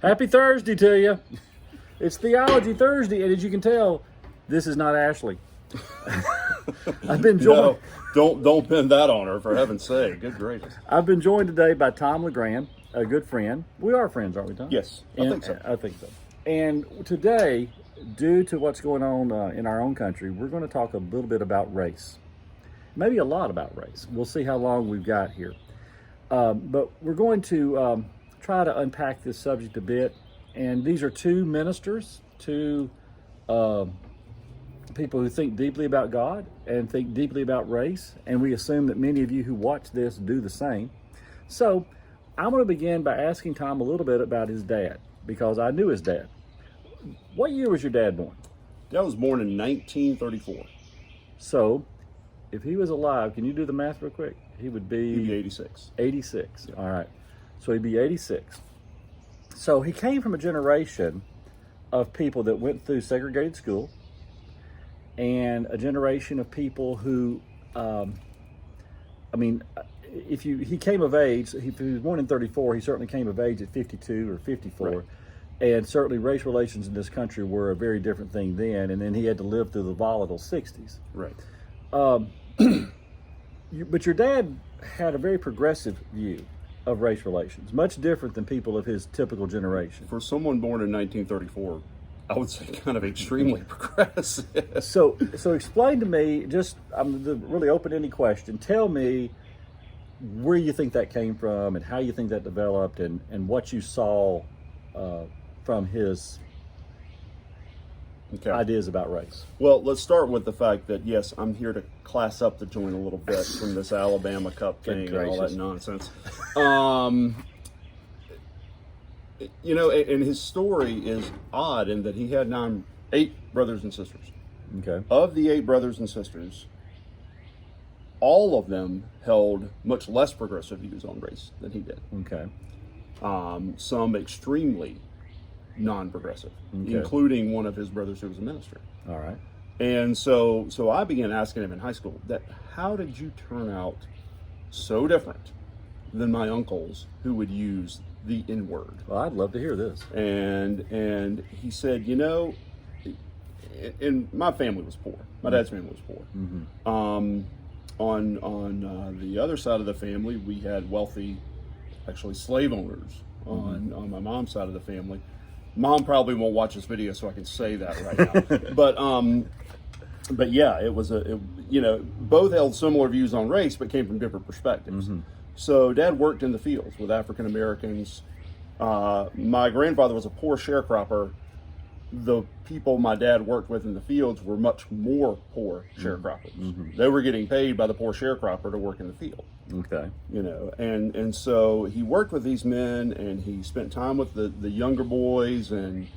Happy Thursday to you. It's Theology Thursday, and as you can tell, this is not Ashley. I've been joined. No, don't pin that on her, for heaven's sake. Good gracious. I've been joined today by Tom LeGrand, a good friend. We are friends, aren't we, Tom? Yes, I think so. I think so. And today, due to what's going on in our own country, we're going to talk a little bit about race. Maybe a lot about race. We'll see how long we've got here. But we're going to try to unpack this subject a bit. And these are two ministers, two people who think deeply about God and think deeply about race. And we assume that many of you who watch this do the same. So I'm going to begin by asking Tom a little bit about his dad, because I knew his dad. What year was your dad born? Dad was born in 1934. So if he was alive, can you do the math real quick? He'd be 86. 86. Yeah. All right. So he'd be 86. So he came from a generation of people that went through segregated school, and a generation of people who, he came of age. If he was born in 34, he certainly came of age at 52 or 54. Right. And certainly race relations in this country were a very different thing then. And then he had to live through the volatile 60s. Right. But your dad had a very progressive view of race relations, much different than people of his typical generation. For someone born in 1934, I would say kind of extremely progressive. So explain to me, I'm really open-ended question. Tell me where you think that came from and how you think that developed and what you saw from his ideas about race. Well, let's start with the fact that, yes, I'm here to class up the joint a little bit from this Alabama Cup thing and all that nonsense. And his story is odd in that he had 8 brothers and sisters. Okay. Of the 8 brothers and sisters, all of them held much less progressive views on race than he did. Okay. Some extremely non-progressive, okay, including one of his brothers who was a minister. All right. And so I began asking him in high school that, how did you turn out so different than my uncles who would use the N-word? Well, I'd love to hear this. And he said, and my family was poor. My dad's family was poor. Mm-hmm. On the other side of the family, we had wealthy, actually slave owners on my mom's side of the family. Mom probably won't watch this video, so I can say that right now. But yeah, it was both held similar views on race, but came from different perspectives. Mm-hmm. So Dad worked in the fields with African Americans. My grandfather was a poor sharecropper. The people my dad worked with in the fields were much more poor sharecroppers. Mm-hmm. They were getting paid by the poor sharecropper to work in the field. Okay. And so he worked with these men, and he spent time with the younger boys, and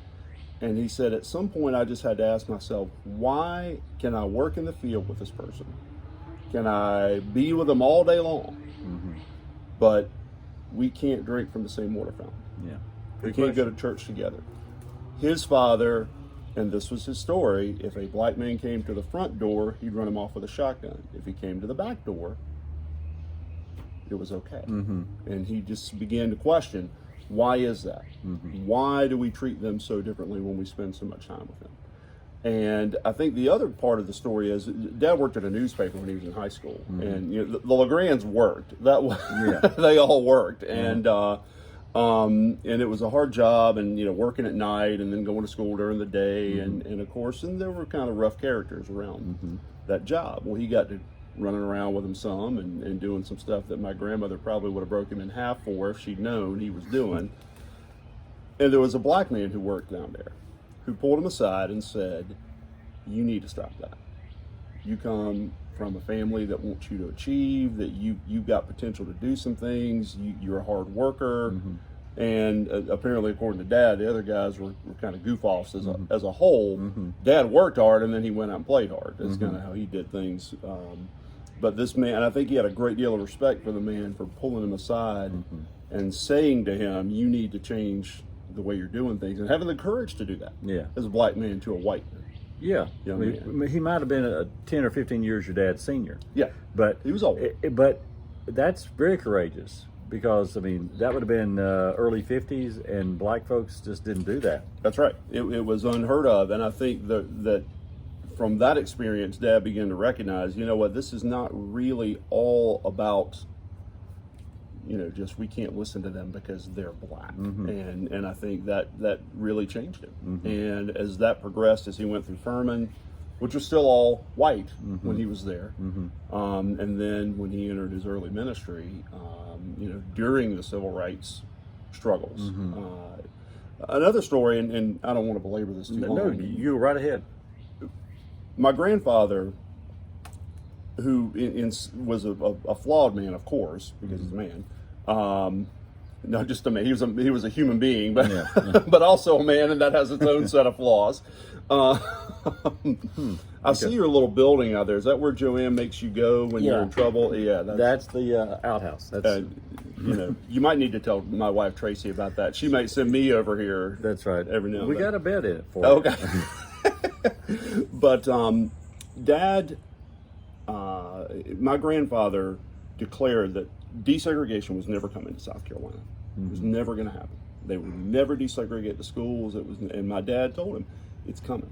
he said, at some point I just had to ask myself, why can I work in the field with this person? Can I be with them all day long? Mm-hmm. But we can't drink from the same water fountain. Yeah. We can't go to church together. His father, and this was his story, if a black man came to the front door, he'd run him off with a shotgun. If he came to the back door, it was okay. Mm-hmm. And he just began to question, why is that? Mm-hmm. Why do we treat them so differently when we spend so much time with them? And I think the other part of the story is, Dad worked at a newspaper when he was in high school. Mm-hmm. And the LeGrands worked. They all worked. Mm-hmm. And it was a hard job, and working at night and then going to school during the day. Mm-hmm. and of course, and there were kind of rough characters around that job. Well, he got to running around with him some and doing some stuff that my grandmother probably would have broke him in half for if she'd known he was doing. And there was a black man who worked down there who pulled him aside and said, you need to stop that. You come from a family that wants you to achieve, that you've got potential to do some things, you're a hard worker. Mm-hmm. And apparently, according to Dad, the other guys were kind of goof-offs as a whole. Mm-hmm. Dad worked hard, and then he went out and played hard. That's kind of how he did things. But this man, I think he had a great deal of respect for the man for pulling him aside and saying to him, you need to change the way you're doing things, and having the courage to do that. Yeah. As a black man to a white man. Yeah. He might have been 10 or 15 years your dad's senior. Yeah. But he was old. But that's very courageous, because I mean that would have been early '50s, and black folks just didn't do that. That's right. It was unheard of, and I think that from that experience, Dad began to recognize, you know what, this is not really all about, just we can't listen to them because they're black. And I think that really changed him. And as that progressed, as he went through Furman, which was still all white when he was there, and then when he entered his early ministry, during the civil rights struggles. Another story, and I don't want to belabor this too long. No, you go right ahead. My grandfather, who was a flawed man, of course, because he's a man. Not just a man; he was a human being, but but also a man, and that has its own set of flaws. I see your little building out there. Is that where Joanne makes you go when you're in trouble? Yeah, that's the outhouse. That's you might need to tell my wife Tracy about that. She might send me over here. That's right. Every now and we then. got a bed in it for you. Okay. But Dad, my grandfather declared that desegregation was never coming to South Carolina. It was never going to happen. They would never desegregate the schools. And my dad told him, "It's coming.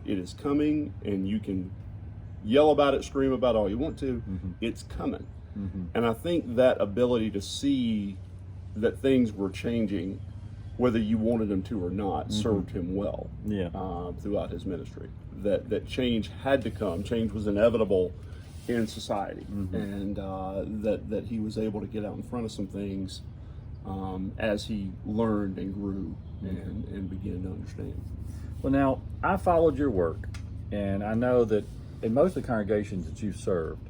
It is coming, and you can yell about it, scream about it all you want to. It's coming." And I think that ability to see that things were changing, whether you wanted them to or not, served him well throughout his ministry. That change had to come. Change was inevitable in society, and that he was able to get out in front of some things as he learned and grew and began to understand. Well, now, I followed your work, and I know that in most of the congregations that you've served,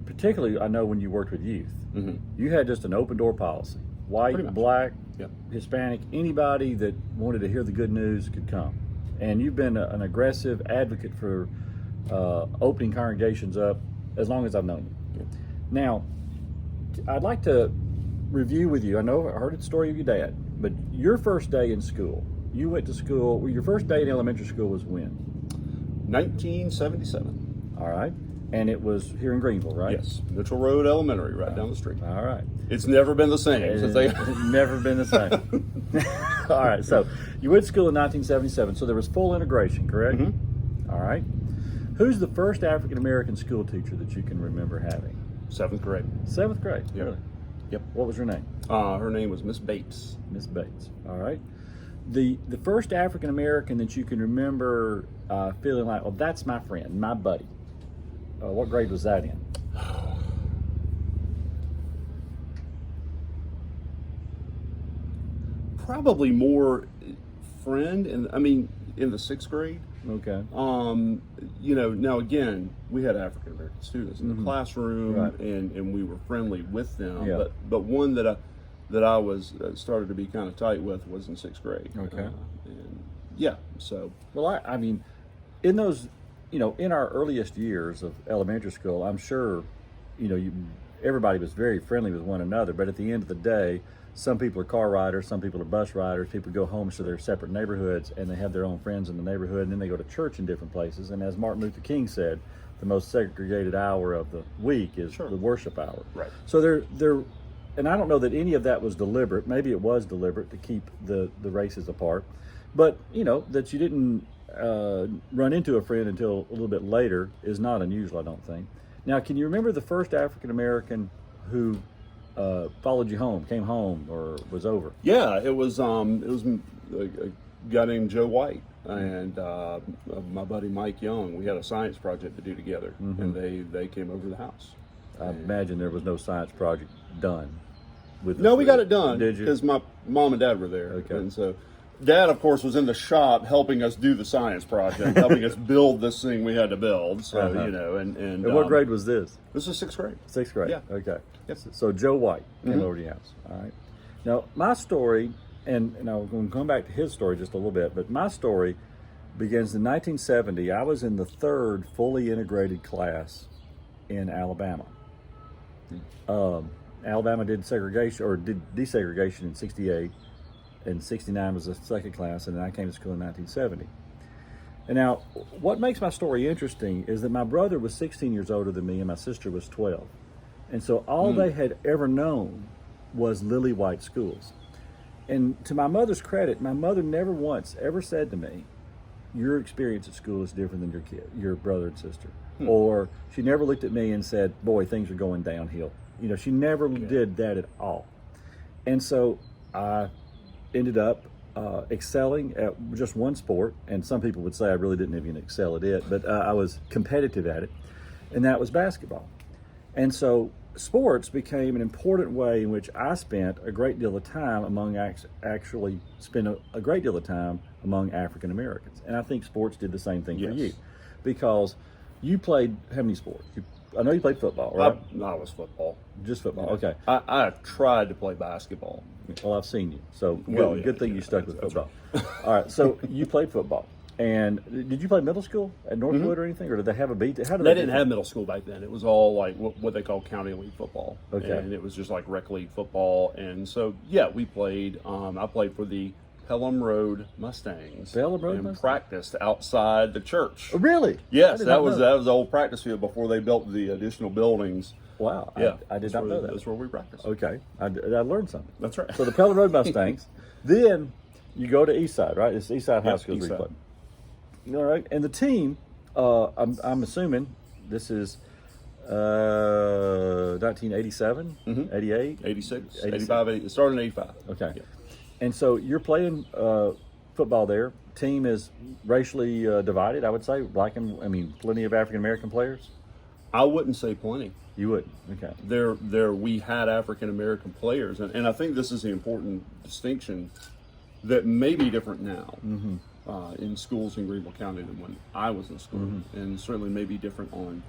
particularly I know when you worked with youth, you had just an open door policy. White, black, Hispanic, anybody that wanted to hear the good news could come. And you've been an aggressive advocate for opening congregations up as long as I've known you. Now, I'd like to review with you. I know I heard the story of your dad, but your first day in school, you went to school, well, your first day in elementary school was when? 1977. All right. And it was here in Greenville, right? Yes. Mitchell Road Elementary, right down the street. All right. It's never been the same since they... It's never been the same. All right. So you went to school in 1977. So there was full integration, correct? All right. Who's the first African-American school teacher that you can remember having? 7th grade. 7th grade? Yep. Really? Yep. What was her name? Her name was Miss Bates. Miss Bates. All right. The first African-American that you can remember feeling like, oh, that's my friend, my buddy. What grade was that in? Probably more friend, and I mean in the 6th grade. Okay. Now again, we had African American students in the classroom, Right. and we were friendly with them. Yeah. But one that I was started to be kind of tight with was in 6th grade. Okay. So. Well, I mean, in those, in our earliest years of elementary school, I'm sure, everybody was very friendly with one another. But at the end of the day, some people are car riders, some people are bus riders. People go home to their separate neighborhoods, and they have their own friends in the neighborhood, and then they go to church in different places. And as Martin Luther King said, the most segregated hour of the week is the worship hour. Right. So they're, and I don't know that any of that was deliberate. Maybe it was deliberate to keep the races apart, but that you didn't run into a friend until a little bit later is not unusual, I don't think. Now, can you remember the first African American who followed you home, came home, or was over? Yeah, it was a guy named Joe White and my buddy Mike Young. We had a science project to do together, and they came over to the house. I imagine there was no science project done with. No, we got it done. Did you? Because my mom and dad were there. Okay. And so Dad, of course, was in the shop helping us do the science project, helping us build this thing we had to build. So, And what grade was this? This is 6th grade. 6th grade. Yeah. Okay. Yep. So Joe White came over to your house. All right. Now, my story, and I'm going to come back to his story just a little bit, but my story begins in 1970. I was in the 3rd fully integrated class in Alabama. Alabama did segregation, or did desegregation in 68, and 69 was the 2nd class, and then I came to school in 1970. And now, what makes my story interesting is that my brother was 16 years older than me, and my sister was 12. And so all they had ever known was lily white schools. And to my mother's credit, my mother never once ever said to me, your experience at school is different than your brother and sister. Or she never looked at me and said, boy, things are going downhill. You know, she never did that at all. And so I ended up excelling at just one sport. And some people would say I really didn't even excel at it, but I was competitive at it. And that was basketball. And so sports became an important way in which I spent a great deal of time actually spent a great deal of time among African Americans. And I think sports did the same thing for you, because you played how many sports? I know you played football, right? I was football. Just football, okay. I tried to play basketball. Well, I've seen you, so Well, good thing you stuck with football. All right, so you played football. And did you play middle school at Northwood or anything, or did they have a beat? How did They didn't have middle school back then. It was all like what they call county league football. Okay. And it was just like rec league football. And so, yeah, we played. I played for the Pelham Road Mustangs. Pelham Road and Mustangs? practiced outside the church. Oh, really? Yes, I did that not was know. the old practice field before they built the additional buildings. Wow, Yeah, I did not know that. That's where we practiced. Okay, I learned something. That's right. So the Pelham Road Mustangs. Then you go to Eastside, right? It's Eastside High School where you Eastside. play. All right, and the team, I'm assuming this is 1987, 88? 86, 86. 85, it started in 85. Okay. Yeah. And so you're playing football there. Team is racially divided, I would say. Plenty of African American players. I wouldn't say plenty. You wouldn't. Okay. We had African American players, and I think this is the important distinction that may be different now in schools in Greenville County than when I was in school, and certainly may be different on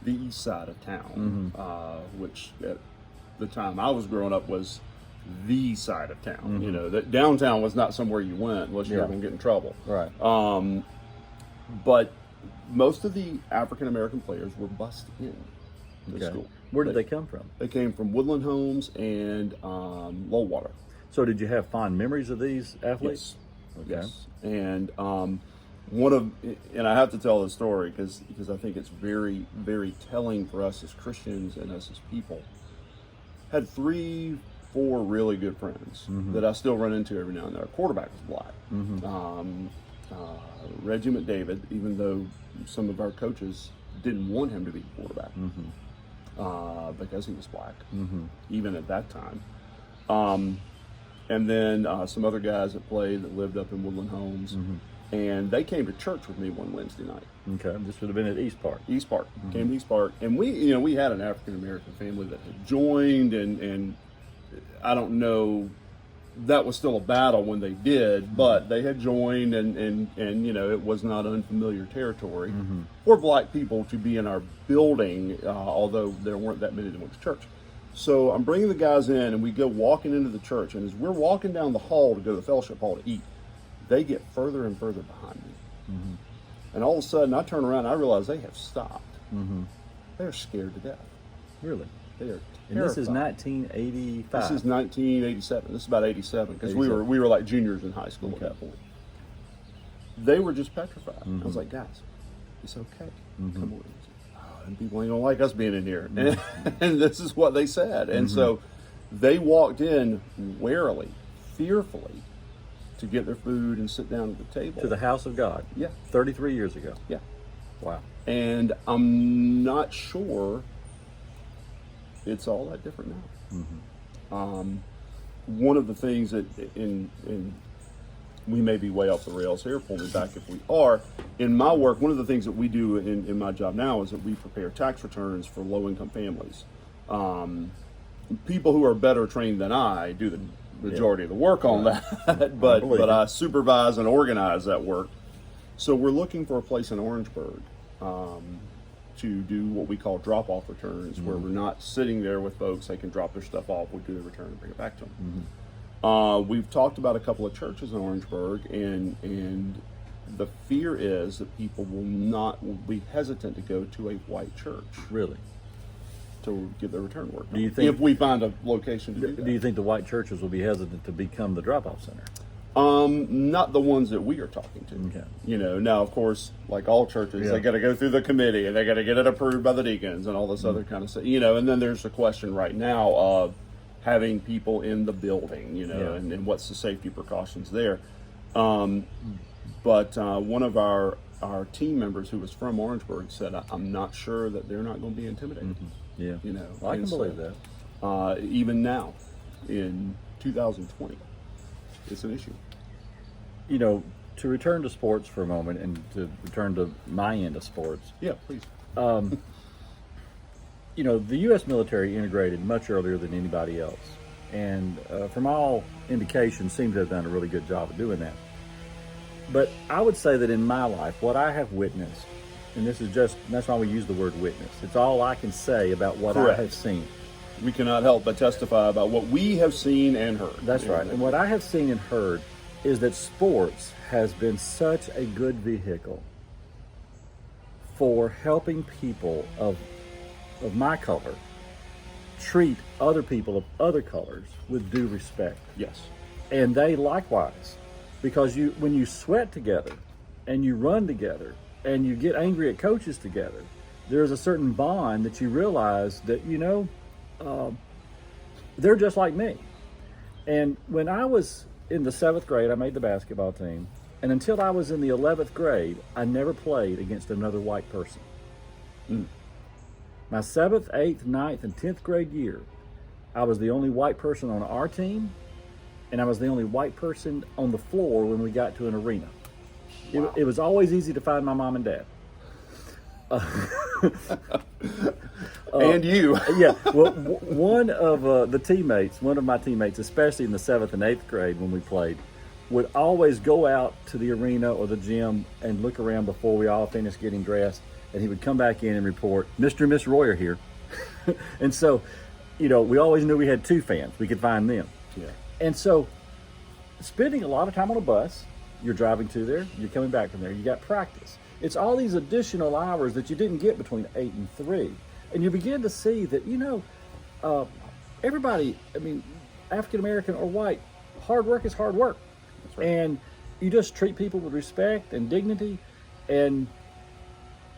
the east side of town, which at the time I was growing up was the side of town. You know, that downtown was not somewhere you went unless you were going to get in trouble. Right. But most of the African American players were bused in to school. Where did they come from? They came from Woodland Homes and Lowwater. So did you have fond memories of these athletes? Yes. Yes. And and I have to tell the story because I think it's very, very telling for us as Christians and us as people. Had 3-4 really good friends that I still run into every now and then. Our quarterback was black. Reggie McDavid, even though some of our coaches didn't want him to be quarterback because he was black, even at that time. And then some other guys that played that lived up in Woodland Homes. And they came to church with me one Wednesday night. Okay, this would have been at East Park. East Park. Came to East Park. And we had an African American family that had joined, and I don't know, that was still a battle when they did, but they had joined, and it was not unfamiliar territory for black people to be in our building, although there weren't that many that went to church. So I'm bringing the guys in, and we go walking into the church, and as we're walking down the hall to go to the fellowship hall to eat, they get further and further behind me. And all of a sudden, I turn around and I realize they have stopped. They're scared to death. Really? They are terrified. And this is 1985. This is 1987. This is about 87 because we were like juniors in high school at that point. They were just petrified. I was like, guys, it's okay. Come on. And people ain't gonna like us being in here. And this is what they said. And so they walked in warily, fearfully, to get their food and sit down at the table. To the house of God. Yeah. 33 years ago. Yeah. Wow. And I'm not sure it's all that different now. One of the things that in we may be way off the rails here, pull me back if we are. In my work, one of the things that we do in my job now is that we prepare tax returns for low-income families. People who are better trained than I do the majority of the work on that, but I supervise and organize that work. So we're looking for a place in Orangeburg to do what we call drop-off returns, where we're not sitting there with folks. They can drop their stuff off, we do the return and bring it back to them. We've talked about a couple of churches in Orangeburg, and the fear is that people will be hesitant to go to a white church. Really? To get their return work done. Do you think, if we find a location to do that? Do you think the white churches will be hesitant to become the drop-off center? Not the ones that we are talking to. Okay. You know, now of course, like all churches, Yeah. they got to go through the committee and they got to get it approved by the deacons and all this other kind of stuff. You know, and then there's the question right now of having people in the building. You know, Yeah. and what's the safety precautions there. But one of our team members who was from Orangeburg said, "I'm not sure that they're not going to be intimidated." Yeah. You know, Well, I can and so, believe that. even now, in 2020, it's an issue. You know, to return to sports for a moment and to return to my end of sports, Yeah, please. you know, the U.S. military integrated much earlier than anybody else. And from all indications, seems to have done a really good job of doing that. But I would say that in my life, what I have witnessed, and that's why we use the word witness. It's all I can say about what Correct. I have seen. We cannot help but testify about what we have seen and heard. That's right. And what I have seen and heard is that sports has been such a good vehicle for helping people of my color treat other people of other colors with due respect. Yes. And they likewise, because when you sweat together and you run together and you get angry at coaches together, there's a certain bond that you realize that, you know, they're just like me. And when I was in the 7th grade, I made the basketball team. And until I was in the 11th grade, I never played against another white person. My 7th, 8th, 9th, and 10th grade year, I was the only white person on our team, and I was the only white person on the floor when we got to an arena. Wow. It was always easy to find my mom and dad. And you. Yeah, well, one of my teammates, especially in the 7th and 8th grade when we played, would always go out to the arena or the gym and look around before we all finished getting dressed, and he would come back in and report, "Mr. and Miss Roy are here." And so, you know, we always knew we had 2 fans. We could find them. Yeah. And so, spending a lot of time on a bus, you're driving to there, you're coming back from there, you got practice. It's all these additional hours that you didn't get between 8 and 3. And you begin to see that, you know, everybody, I mean, African American or white, hard work is hard work. That's right. And you just treat people with respect and dignity. And,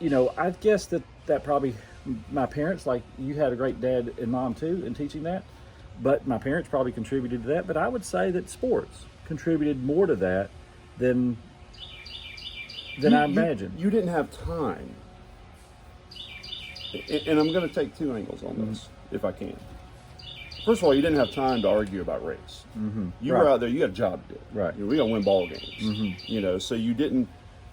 you know, I guess that probably, my parents, like you had a great dad and mom too in teaching that, but my parents probably contributed to that. But I would say that sports contributed more to that than I imagine. You didn't have time. And I'm going to take 2 angles on this, if I can. First of all, you didn't have time to argue about race. You were Right. out there, you got a job to do. Right. You know, we got to win ball games. You know, so you didn't,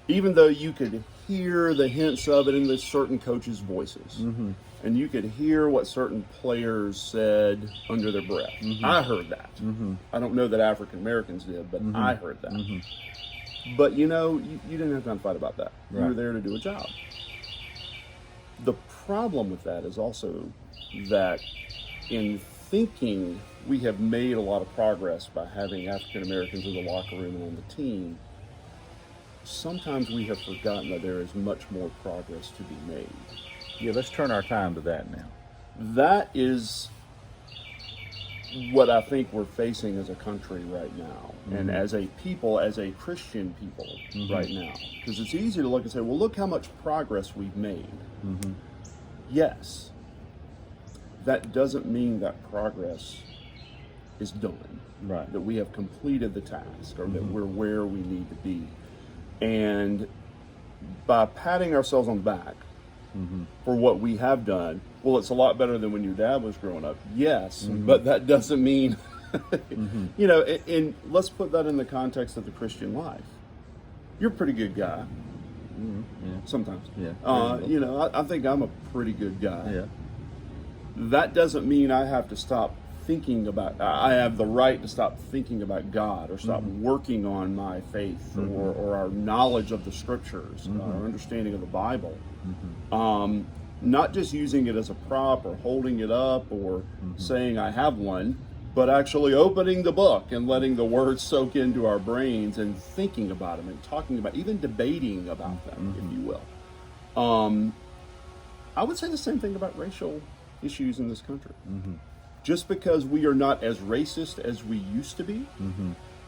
even though you could hear the hints of it in the certain coaches' voices, and you could hear what certain players said under their breath. I heard that. I don't know that African Americans did, but I heard that. But you know, you didn't have time to fight about that. You were Right. there to do a job. The problem with that is also that in thinking we have made a lot of progress by having African Americans in the locker room and on the team, sometimes we have forgotten that there is much more progress to be made. Yeah, let's turn our time to that now. That is what I think we're facing as a country right now, and as a people, as a Christian people right now. Because it's easy to look and say, well, look how much progress we've made. Yes. That doesn't mean that progress is done. Right. That we have completed the task, or that we're where we need to be. And by patting ourselves on the back for what we have done, well, it's a lot better than when your dad was growing up. Yes, but that doesn't mean, you know, and let's put that in the context of the Christian life. You're a pretty good guy. Yeah. Sometimes. Yeah. You know, I think I'm a pretty good guy. Yeah. That doesn't mean I have to stop thinking about, I have the right to stop thinking about God, or stop working on my faith, or our knowledge of the scriptures, our understanding of the Bible. Not just using it as a prop or holding it up or saying I have one, but actually opening the book and letting the words soak into our brains and thinking about them and talking about, even debating about them, if you will. I would say the same thing about racial issues in this country. Just because we are not as racist as we used to be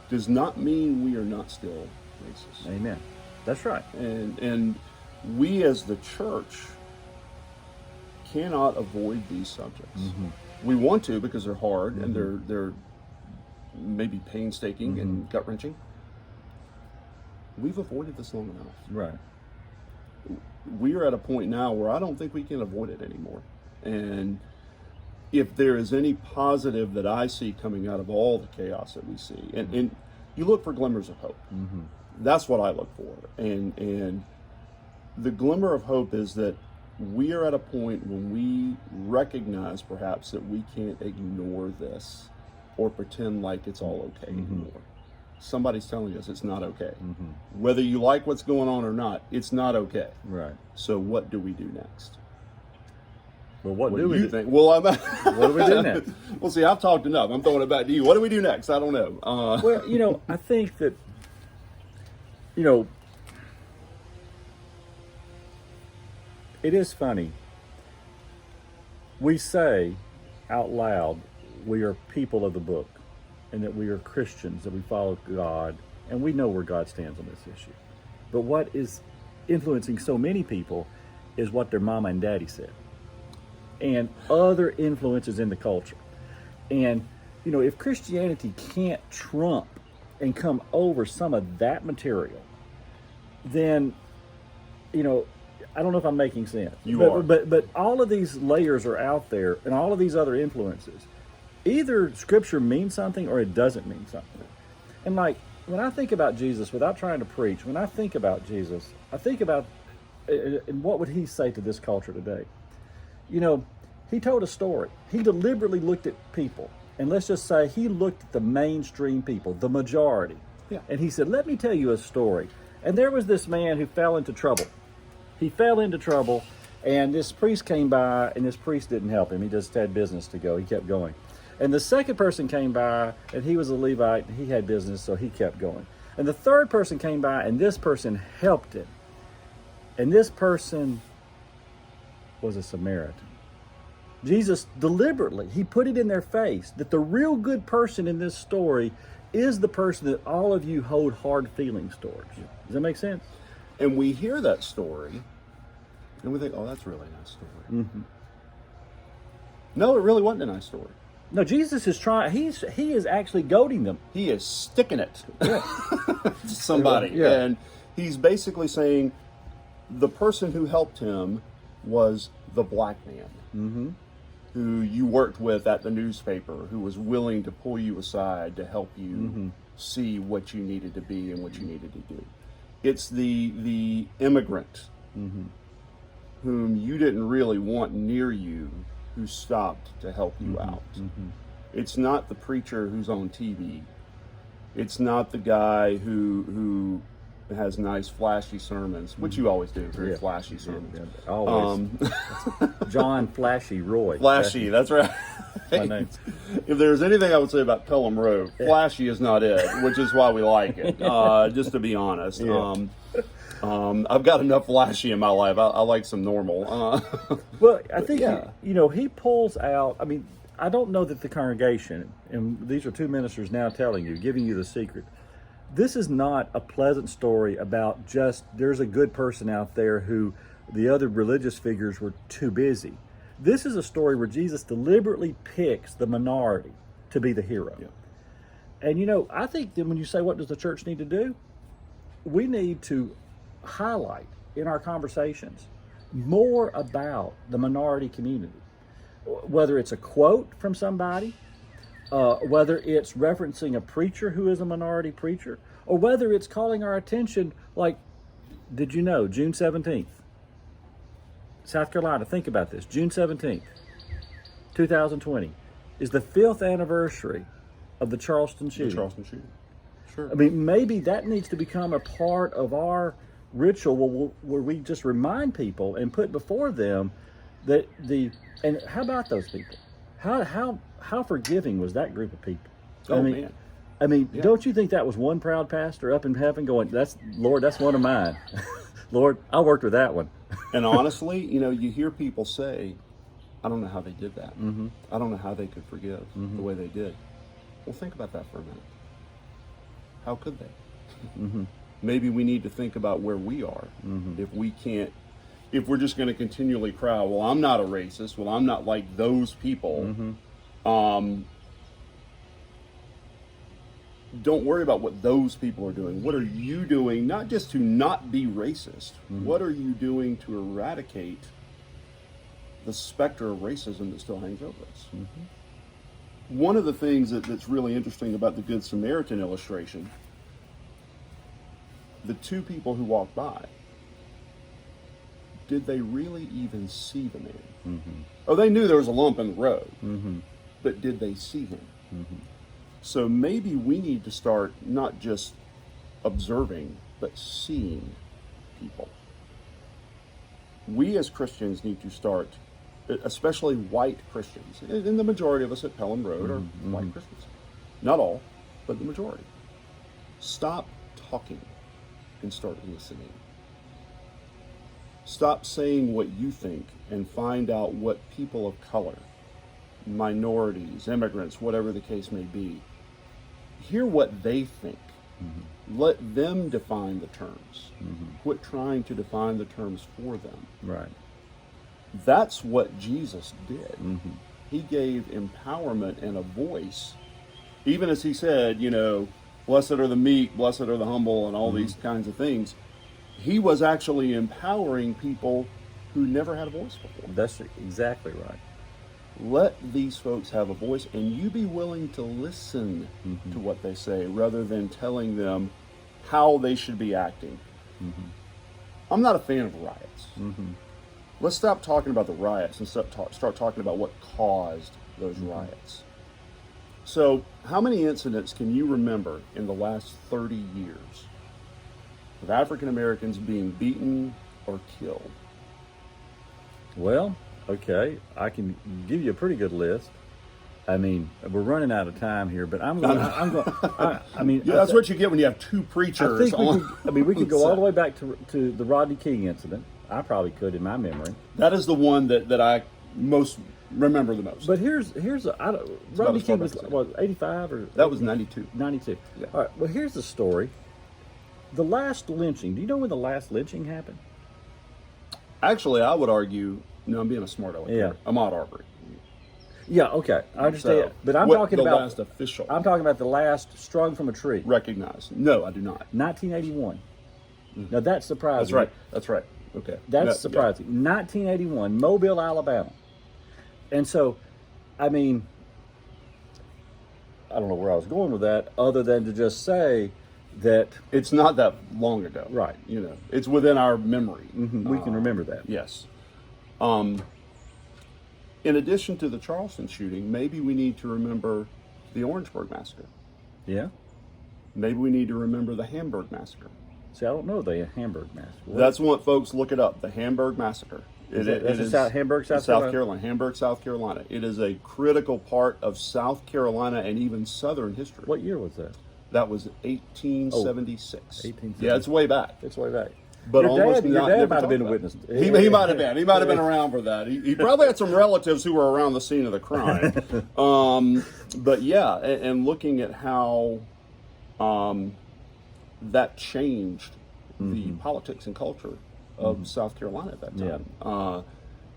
does not mean we are not still racist. Amen. That's right. And we as the church cannot avoid these subjects. We want to because they're hard and they're maybe painstaking and gut-wrenching. We've avoided this long enough. Right. We are at a point now where I don't think we can avoid it anymore. And if there is any positive that I see coming out of all the chaos that we see, and you look for glimmers of hope. That's what I look for. And the glimmer of hope is that we are at a point when we recognize perhaps that we can't ignore this or pretend like it's all okay anymore. Somebody's telling us it's not okay. Whether you like what's going on or not, it's not okay. Right. So what do we do next? Well, what What do do we you do? think? Well, What do we do next? Well, see, I've talked enough. I'm throwing it back to you. What do we do next? I don't know. Well, I think that, it is funny. We say out loud we are people of the book and that we are Christians, that we follow God, and we know where God stands on this issue. But what is influencing so many people is what their mama and daddy said and other influences in the culture. And, if Christianity can't trump and come over some of that material, then, I don't know if I'm making sense. You are. But all of these layers are out there and all of these other influences. Either Scripture means something or it doesn't mean something. And like, when I think about Jesus, without trying to preach, when I think about Jesus, I think about, and what would he say to this culture today? He told a story. He deliberately looked at people. And let's just say he looked at the mainstream people, the majority. Yeah. And he said, let me tell you a story. And there was this man who fell into trouble. He fell into trouble, and this priest came by, and this priest didn't help him. He just had business to go. He kept going. And the second person came by, and he was a Levite, and he had business, so he kept going. And the third person came by, and this person helped him. And this person was a Samaritan. Jesus deliberately, he put it in their face that the real good person in this story is the person that all of you hold hard feelings towards. Does that make sense? And we hear that story, and we think, oh, that's a really nice story. No, it really wasn't a nice story. No, Jesus is trying, he is actually goading them. He is sticking it to somebody. Yeah. And he's basically saying the person who helped him was the black man who you worked with at the newspaper, who was willing to pull you aside to help you see what you needed to be and what you needed to do. It's the immigrant whom you didn't really want near you who stopped to help you out. It's not the preacher who's on TV. It's not the guy who has nice flashy sermons, which you always do, very flashy sermons. Yeah, always. John Flashy Roy. Flashy, that's right. My name. If there's anything I would say about Pelham Road, flashy is not it, which is why we like it, just to be honest. Yeah. I've got enough flashy in my life. I like some normal. Well, I think, yeah. He pulls out, I don't know that the congregation, and these are two ministers now telling you, giving you the secret, this is not a pleasant story about just there's a good person out there who the other religious figures were too busy. This is a story where Jesus deliberately picks the minority to be the hero. Yeah. And I think that when you say, what does the church need to do? We need to highlight in our conversations more about the minority community. Whether it's a quote from somebody, whether it's referencing a preacher who is a minority preacher, or whether it's calling our attention, like, did you know, June 17th, South Carolina, think about this, June 17th, 2020, is the 5th anniversary of the Charleston shooting. The Charleston shooting. Sure. Maybe that needs to become a part of our ritual where we just remind people and put before them that and how about those people? How forgiving was that group of people? Oh, man. Yeah. Don't you think that was one proud pastor up in heaven going, Lord, that's one of mine. Lord, I worked with that one. And honestly, you hear people say, I don't know how they did that. I don't know how they could forgive the way they did. Well, think about that for a minute. How could they? Maybe we need to think about where we are. If we're just going to continually cry, well, I'm not a racist, well, I'm not like those people. Don't worry about what those people are doing. What are you doing, not just to not be racist, what are you doing to eradicate the specter of racism that still hangs over us? One of the things that's really interesting about the Good Samaritan illustration, the two people who walked by, did they really even see the man? Oh, they knew there was a lump in the road, but did they see him? So maybe we need to start not just observing, but seeing people. We as Christians need to start, especially white Christians, and the majority of us at Pelham Road are white Christians. Not all, but the majority. Stop talking and start listening. Stop saying what you think and find out what people of color, minorities, immigrants, whatever the case may be, hear what they think. Let them define the terms. Quit trying to define the terms for them. Right. That's what Jesus did. He gave empowerment and a voice. Even as he said, blessed are the meek, blessed are the humble, and all these kinds of things. He was actually empowering people who never had a voice before. That's exactly right. Let these folks have a voice, and you be willing to listen to what they say rather than telling them how they should be acting. I'm not a fan of riots. Let's stop talking about the riots and start talking about what caused those riots. So, how many incidents can you remember in the last 30 years of African Americans being beaten or killed? Well, okay, I can give you a pretty good list. I mean, we're running out of time here, but I'm going. I mean, yeah, that's what you get when you have two preachers. We could go all the way back to the Rodney King incident. I probably could in my memory. That is the one that I most remember the most. But Rodney King was 85 or that was 92. 92. Yeah. All right. Well, here's the story. The last lynching. Do you know when the last lynching happened? Actually, I would argue. No, I'm being a smart aleck. Yeah. Ahmaud Arbery. Yeah. Okay. I understand. But I'm talking about the last official. I'm talking about the last strung from a tree. Recognized. No, I do not. 1981. Now that's surprising. That's right. That's right. Okay. That's surprising. Yeah. 1981, Mobile, Alabama. And so, I mean, I don't know where I was going with that, other than to just say that it's not that long ago. Right. It's within our memory. We can remember that. Yes. In addition to the Charleston shooting, maybe we need to remember the Orangeburg massacre. Yeah. Maybe we need to remember the Hamburg massacre. See, I don't know the Hamburg massacre. That's what folks look it up. The Hamburg massacre. That's in Hamburg, South Carolina. Hamburg, South Carolina. It is a critical part of South Carolina and even Southern history. What year was that? That was 1876. 1876. Yeah, it's way back. It's way back. But your dad might have been a witness. He might have been. He might have been around for that. He probably had some relatives who were around the scene of the crime. But yeah, and looking at how that changed the politics and culture of South Carolina at that time. Yeah.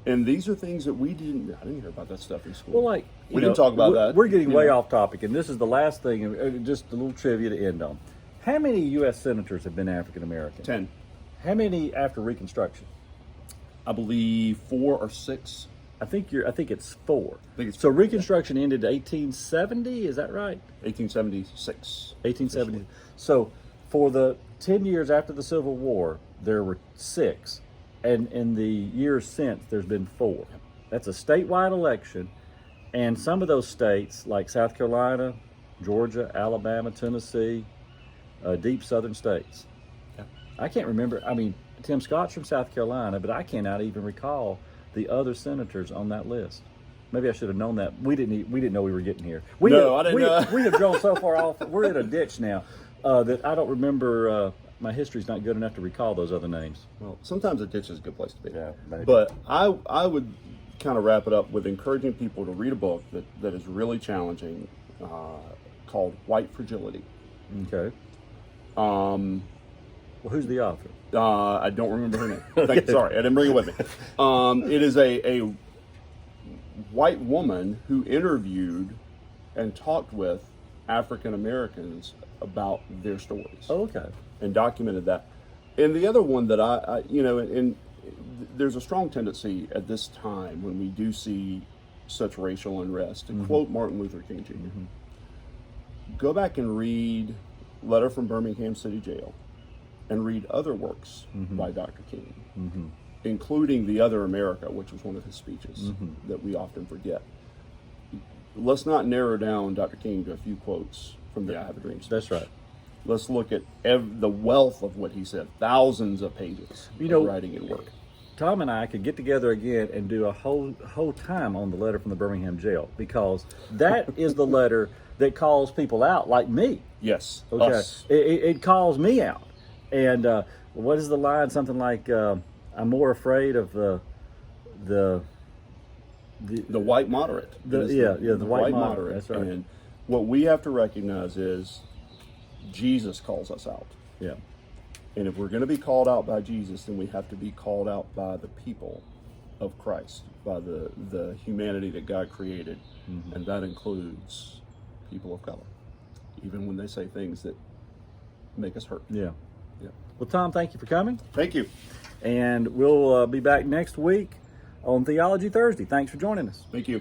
And these are things that I didn't hear about that stuff in school. Well, we didn't talk about that. We're getting way off topic, and this is the last thing, just a little trivia to end on. How many U.S. senators have been African American? 10. How many after Reconstruction? I believe 4 or 6. I think it's 4. So Reconstruction ended 1870, is that right? 1876. 1870. So for the 10 years after the Civil War, there were 6. And in the years since, there's been 4. That's a statewide election. And some of those states, like South Carolina, Georgia, Alabama, Tennessee, deep southern states. Yeah. I can't remember. I mean, Tim Scott's from South Carolina, but I cannot even recall the other senators on that list. Maybe I should have known that. We didn't know we were getting here. I didn't know. We have grown so far off. We're in a ditch now that I don't remember. My history's not good enough to recall those other names. Well, sometimes a ditch is a good place to be. Yeah, maybe. But I would kind of wrap it up with encouraging people to read a book that is really challenging called White Fragility. Okay. Um, Well, who's the author? I don't remember her name. Sorry, I didn't bring it with me. It is a white woman who interviewed and talked with African Americans about their stories. Oh, okay. And documented that. And the other one that I and there's a strong tendency at this time when we do see such racial unrest to quote Martin Luther King Jr. Go back and read Letter from Birmingham City Jail and read other works by Dr. King, including The Other America, which was one of his speeches that we often forget. Let's not narrow down Dr. King to a few quotes from the I Have a Dream speech. That's right. Let's look at the wealth of what he said, thousands of pages of writing and work. Tom and I could get together again and do a whole time on the letter from the Birmingham jail, because that is the letter that calls people out like me. Yes. Okay. Us. It calls me out. And what is the line? Something like, I'm more afraid of the white moderate. The white moderate. That's right. And what we have to recognize is Jesus calls us out. Yeah. And if we're going to be called out by Jesus, then we have to be called out by the people of Christ, by the humanity that God created. And that includes people of color, even when they say things that make us hurt. Yeah. Yeah. Well, Tom, thank you for coming. Thank you. And we'll be back next week on Theology Thursday. Thanks for joining us. Thank you.